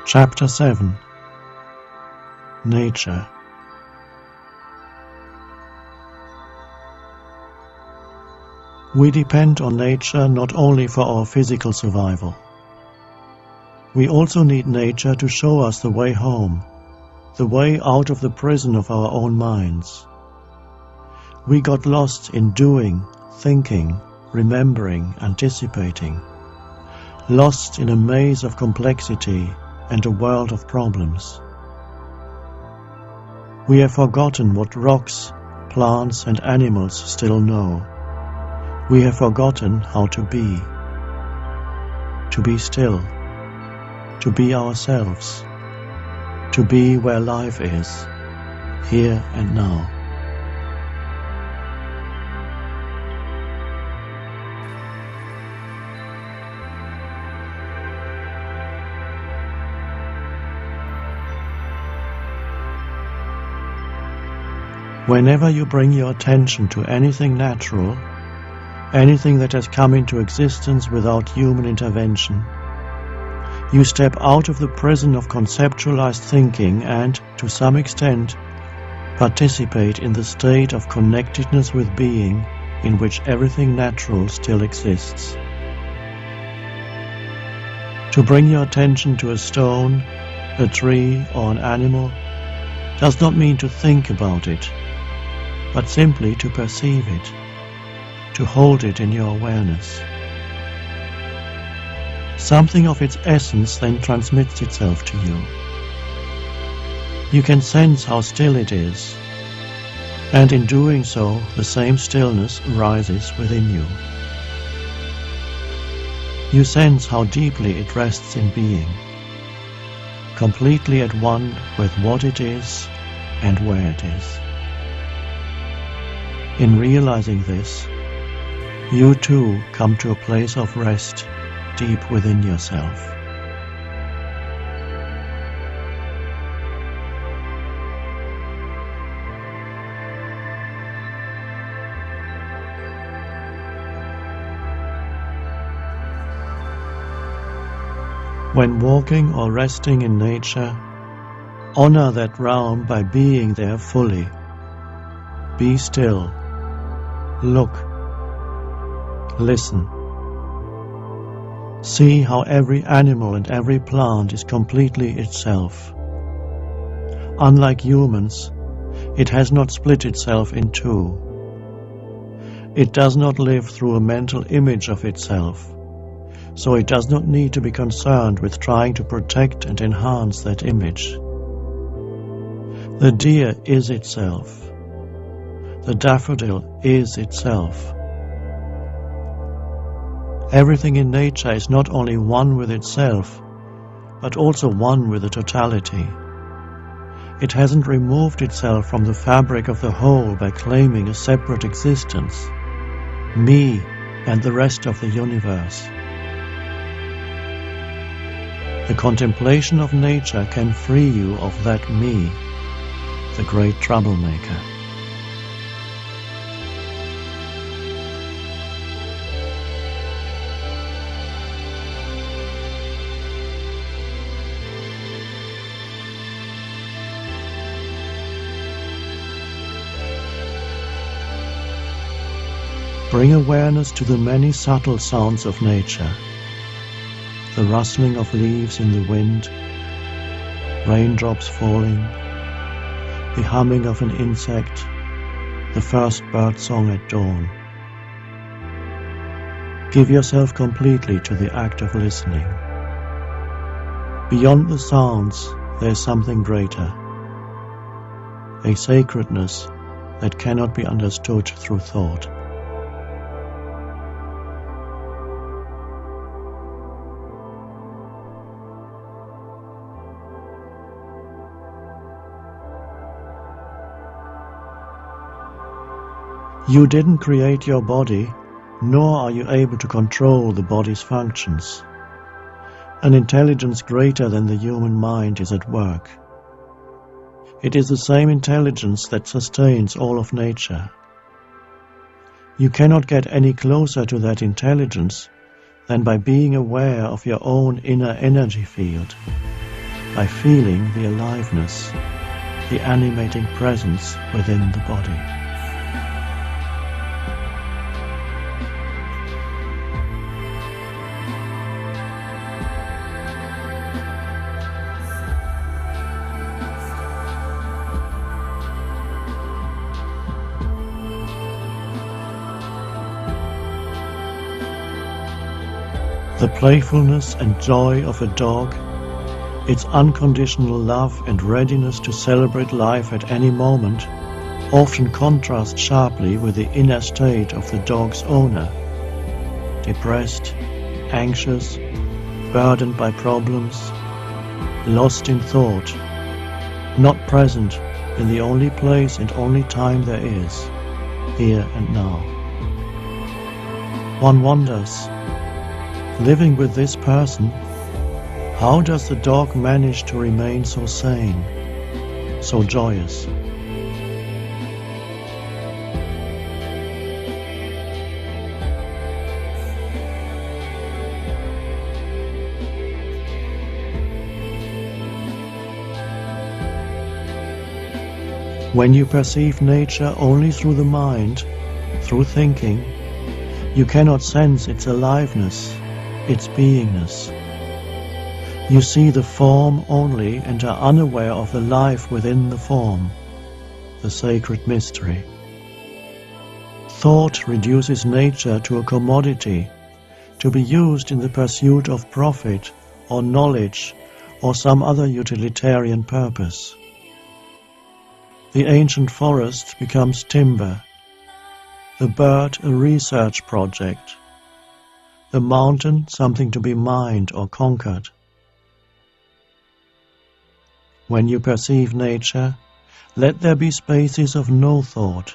Chapter 7. Nature. We depend on nature not only for our physical survival. We also need nature to show us the way home, the way out of the prison of our own minds. We got lost in doing, thinking, remembering, anticipating, lost in a maze of complexity and a world of problems. We have forgotten what rocks, plants and animals still know. We have forgotten how to be still, to be ourselves, to be where life is, here and now. Whenever you bring your attention to anything natural, anything that has come into existence without human intervention, you step out of the prison of conceptualized thinking and, to some extent, participate in the state of connectedness with being in which everything natural still exists. To bring your attention to a stone, a tree, or an animal does not mean to think about it, but simply to perceive it, to hold it in your awareness. Something of its essence then transmits itself to you. You can sense how still it is, and in doing so, the same stillness rises within you. You sense how deeply it rests in being, completely at one with what it is and where it is. In realizing this, you too come to a place of rest deep within yourself. When walking or resting in nature, honor that realm by being there fully. Be still. Look. Listen. See how every animal and every plant is completely itself. Unlike humans, it has not split itself in two. It does not live through a mental image of itself, so it does not need to be concerned with trying to protect and enhance that image. The deer is itself. The daffodil is itself. Everything in nature is not only one with itself, but also one with the totality. It hasn't removed itself from the fabric of the whole by claiming a separate existence, me and the rest of the universe. The contemplation of nature can free you of that me, the great troublemaker. Bring awareness to the many subtle sounds of nature. The rustling of leaves in the wind, raindrops falling, the humming of an insect, the first bird song at dawn. Give yourself completely to the act of listening. Beyond the sounds, there is something greater, a sacredness that cannot be understood through thought. You didn't create your body, nor are you able to control the body's functions. An intelligence greater than the human mind is at work. It is the same intelligence that sustains all of nature. You cannot get any closer to that intelligence than by being aware of your own inner energy field, by feeling the aliveness, the animating presence within the body. The playfulness and joy of a dog, its unconditional love and readiness to celebrate life at any moment, often contrast sharply with the inner state of the dog's owner, depressed, anxious, burdened by problems, lost in thought, not present in the only place and only time there is, here and now. One wonders, living with this person, how does the dog manage to remain so sane, so joyous? When you perceive nature only through the mind, through thinking, you cannot sense its aliveness, its beingness. You see the form only and are unaware of the life within the form, the sacred mystery. Thought reduces nature to a commodity, to be used in the pursuit of profit or knowledge or some other utilitarian purpose. The ancient forest becomes timber, the bird a research project, the mountain something to be mined or conquered. When you perceive nature, let there be spaces of no thought,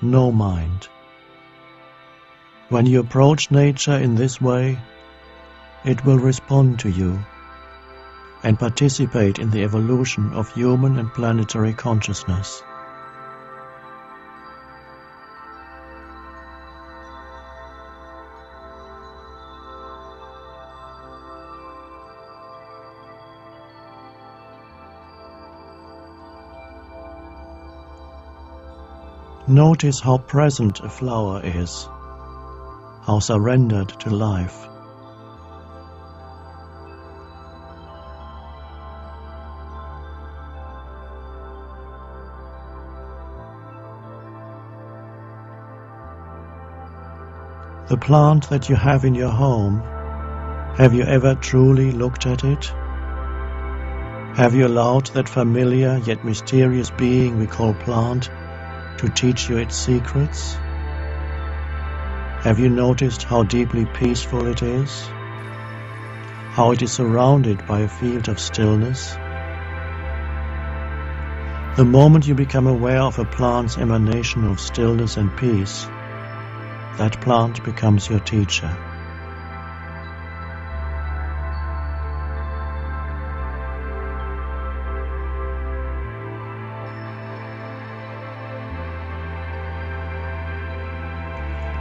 no mind. When you approach nature in this way, it will respond to you and participate in the evolution of human and planetary consciousness. Notice how present a flower is, how surrendered to life. The plant that you have in your home, have you ever truly looked at it? Have you allowed that familiar yet mysterious being we call plant to teach you its secrets? Have you noticed how deeply peaceful it is? How it is surrounded by a field of stillness? The moment you become aware of a plant's emanation of stillness and peace, that plant becomes your teacher.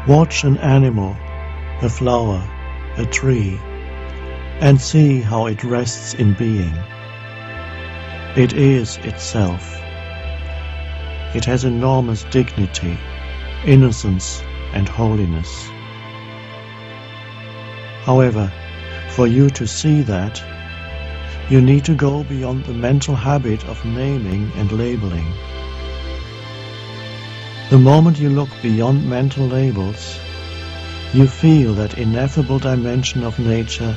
Watch an animal, a flower, a tree, and see how it rests in being. It is itself. It has enormous dignity, innocence, and holiness. However, for you to see that, you need to go beyond the mental habit of naming and labeling. The moment you look beyond mental labels, you feel that ineffable dimension of nature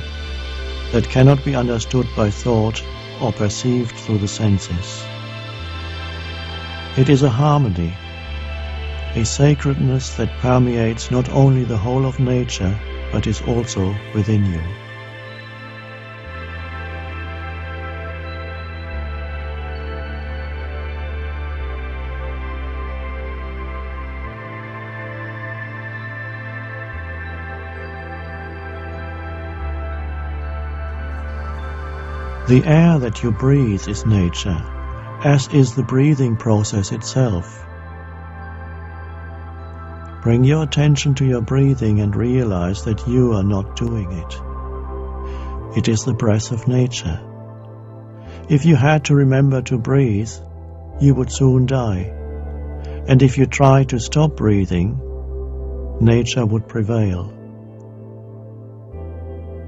that cannot be understood by thought or perceived through the senses. It is a harmony, a sacredness that permeates not only the whole of nature, but is also within you. The air that you breathe is nature, as is the breathing process itself. Bring your attention to your breathing and realize that you are not doing it. It is the breath of nature. If you had to remember to breathe, you would soon die. And if you tried to stop breathing, nature would prevail.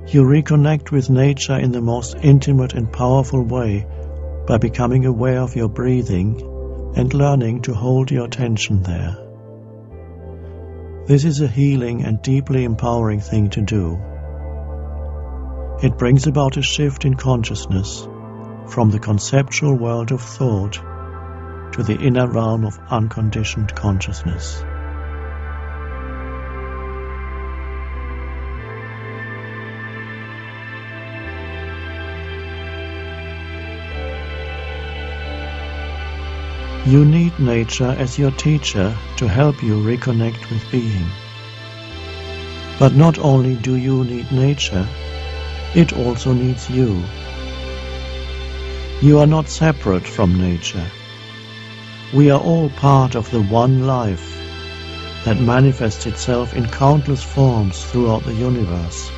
You reconnect with nature in the most intimate and powerful way by becoming aware of your breathing and learning to hold your attention there. This is a healing and deeply empowering thing to do. It brings about a shift in consciousness from the conceptual world of thought to the inner realm of unconditioned consciousness. You need nature as your teacher to help you reconnect with being. But not only do you need nature, it also needs you. You are not separate from nature. We are all part of the one life that manifests itself in countless forms throughout the universe,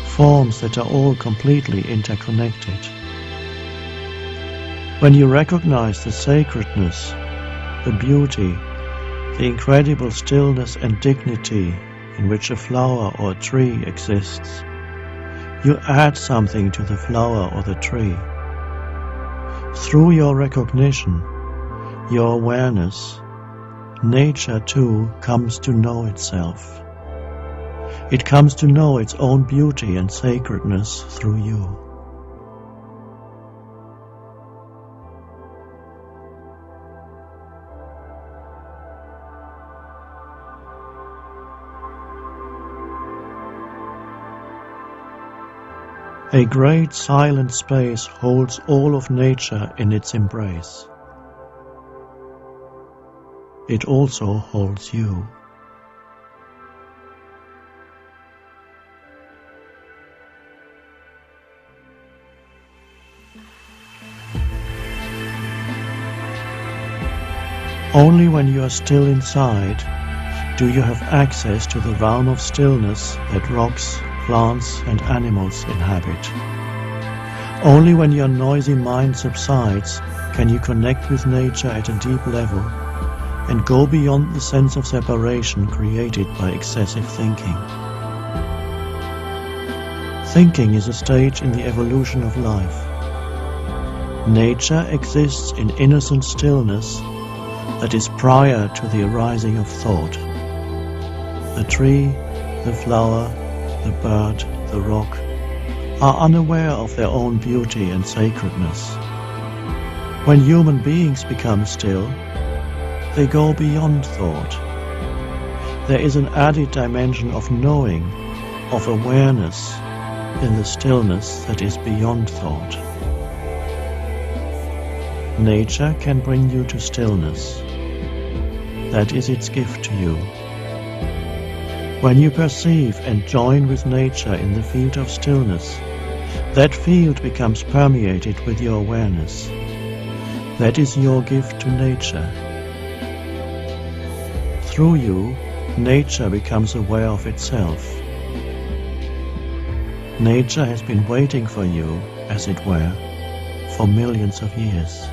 forms that are all completely interconnected. When you recognize the sacredness, the beauty, the incredible stillness and dignity in which a flower or a tree exists, you add something to the flower or the tree. Through your recognition, your awareness, nature too comes to know itself. It comes to know its own beauty and sacredness through you. A great silent space holds all of nature in its embrace. It also holds you. Only when you are still inside do you have access to the realm of stillness that rocks, plants and animals inhabit. Only when your noisy mind subsides can you connect with nature at a deep level and go beyond the sense of separation created by excessive thinking. Thinking is a stage in the evolution of life. Nature exists in innocent stillness that is prior to the arising of thought. The tree, the flower, the bird, the rock, are unaware of their own beauty and sacredness. When human beings become still, they go beyond thought. There is an added dimension of knowing, of awareness, in the stillness that is beyond thought. Nature can bring you to stillness. That is its gift to you. When you perceive and join with nature in the field of stillness, that field becomes permeated with your awareness. That is your gift to nature. Through you, nature becomes aware of itself. Nature has been waiting for you, as it were, for millions of years.